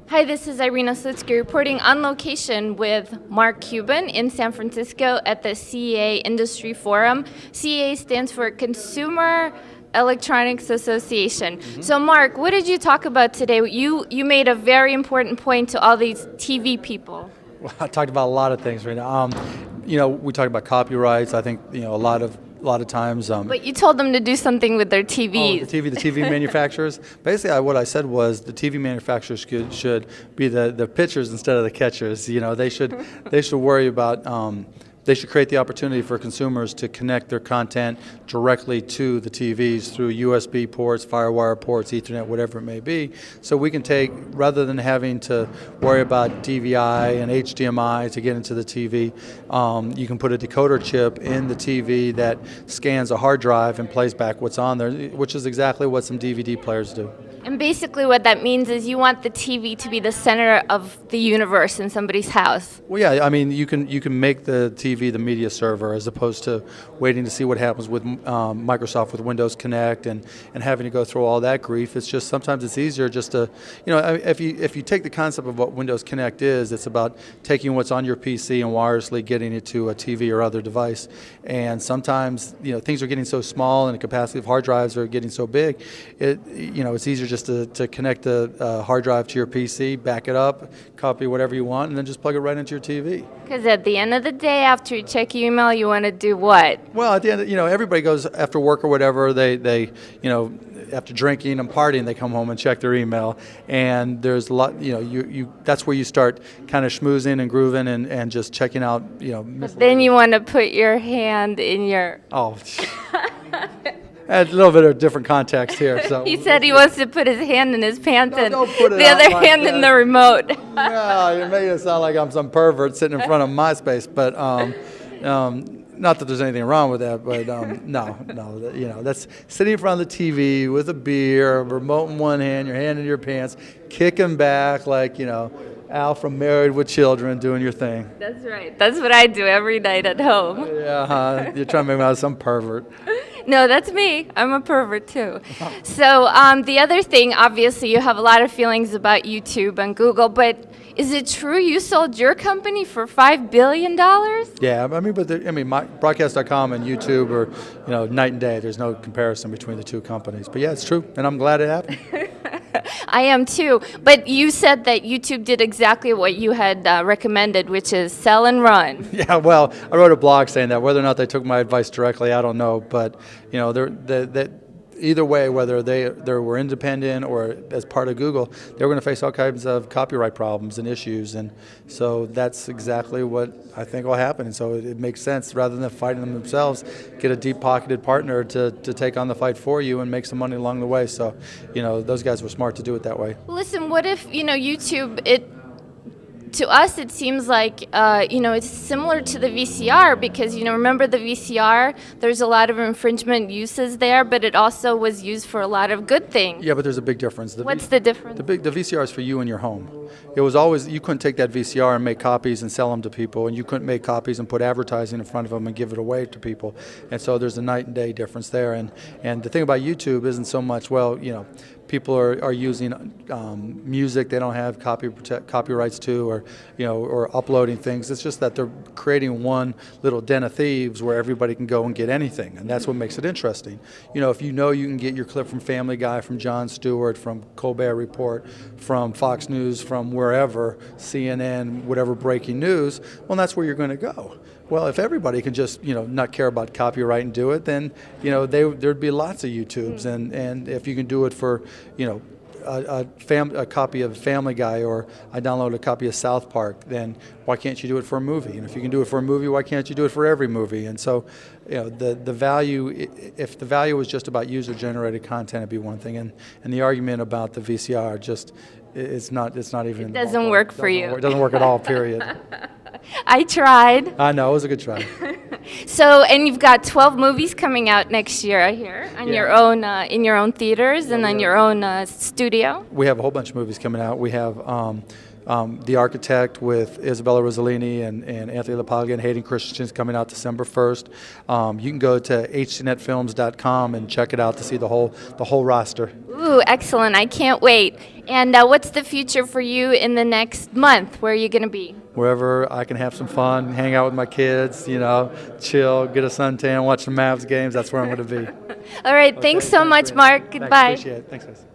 Hi, this is Irina Slutsky reporting on location with Mark Cuban in San Francisco at the CEA Industry Forum. CEA stands for Consumer Electronics Association. So Mark, what did you talk about today? You made a very important point to all these TV people. Well, I talked about a lot of things right now. We talked about copyrights. I think a lot of times. But you told them to do something with their TVs. Oh, the TV manufacturers. Basically, what I said was the TV manufacturers should be the pitchers instead of the catchers. They should worry about. They should create the opportunity for consumers to connect their content directly to the TVs through USB ports, FireWire ports, Ethernet, whatever it may be. So we can take, rather than having to worry about DVI and HDMI to get into the TV, you can put a decoder chip in the TV that scans a hard drive and plays back what's on there, which is exactly what some DVD players do. And basically what that means is you want the TV to be the center of the universe in somebody's house. Well, yeah, I mean, you can make the TV the media server as opposed to waiting to see what happens with Microsoft with Windows Connect and having to go through all that grief. It's just sometimes it's easier just to, if you take the concept of what Windows Connect is, it's about taking what's on your PC and wirelessly getting it to a TV or other device. And sometimes, things are getting so small and the capacity of hard drives are getting so big, it's easier just to connect the hard drive to your PC, back it up, copy whatever you want, and then just plug it right into your TV. Because at the end of the day, after you check your email, you want to do what? Well, at the end, everybody goes after work or whatever. They after drinking and partying, they come home and check their email. And there's a lot, that's where you start kind of schmoozing and grooving and just checking out, Then you want to put your hand in your... Oh. A little bit of different context here. So he said he wants to put his hand in his pants and don't put it the other like hand that. in the remote. Yeah, you made it sound like I'm some pervert sitting in front of MySpace, but not that there's anything wrong with that, but no, that's sitting in front of the TV with a beer, a remote in one hand, your hand in your pants, kicking back like Al from Married with Children, doing your thing. That's right. That's what I do every night at home. Yeah, you're trying to make me out some pervert. No, that's me. I'm a pervert too. So the other thing, obviously, you have a lot of feelings about YouTube and Google, but is it true you sold your company for $5 billion? Yeah, Broadcast.com and YouTube are night and day. There's no comparison between the two companies. But yeah, it's true, and I'm glad it happened. I am too. But you said that YouTube did exactly what you had recommended, which is sell and run. Yeah, well, I wrote a blog saying that. Whether or not they took my advice directly, I don't know. But either way, whether they were independent or as part of Google, they were going to face all kinds of copyright problems and issues. And so that's exactly what I think will happen. And so it makes sense, rather than fighting them themselves, get a deep-pocketed partner to take on the fight for you and make some money along the way. So, those guys were smart to do it that way. Listen, what if, YouTube, to us, it seems like, it's similar to the VCR because, remember the VCR? There's a lot of infringement uses there, but it also was used for a lot of good things. Yeah, but there's a big difference. What's the difference? The VCR is for you in your home. It was always, you couldn't take that VCR and make copies and sell them to people, and you couldn't make copies and put advertising in front of them and give it away to people. And so there's a night and day difference there. And the thing about YouTube isn't so much, people are using music they don't have copyrights to, or uploading things. It's just that they're creating one little den of thieves where everybody can go and get anything, and that's what makes it interesting. If you can get your clip from Family Guy, from Jon Stewart, from Colbert Report, from Fox News, from wherever, CNN, whatever breaking news, well, that's where you're going to go. Well, if everybody can just, not care about copyright and do it, then, there'd be lots of YouTubes. And if you can do it for, a copy of Family Guy, or I download a copy of South Park, then why can't you do it for a movie? And if you can do it for a movie, why can't you do it for every movie? And so, the value, if the value was just about user-generated content, it'd be one thing. And the argument about the VCR just, it's not even. It doesn't work for you. It doesn't work at all, period. I tried. I know, it was a good try. So, and you've got 12 movies coming out next year, I hear, on your own, in your own theaters and on your own studio. We have a whole bunch of movies coming out. We have The Architect with Isabella Rossellini and Anthony LaPaglia and Hayden Christensen coming out December 1st. You can go to htnetfilms.com and check it out to see the whole roster. Ooh, excellent. I can't wait. And what's the future for you in the next month? Where are you going to be? Wherever I can have some fun, hang out with my kids, chill, get a suntan, watch the Mavs games, that's where I'm going to be. All right. Thanks so much, Mark. Goodbye. Appreciate it. Thanks, guys.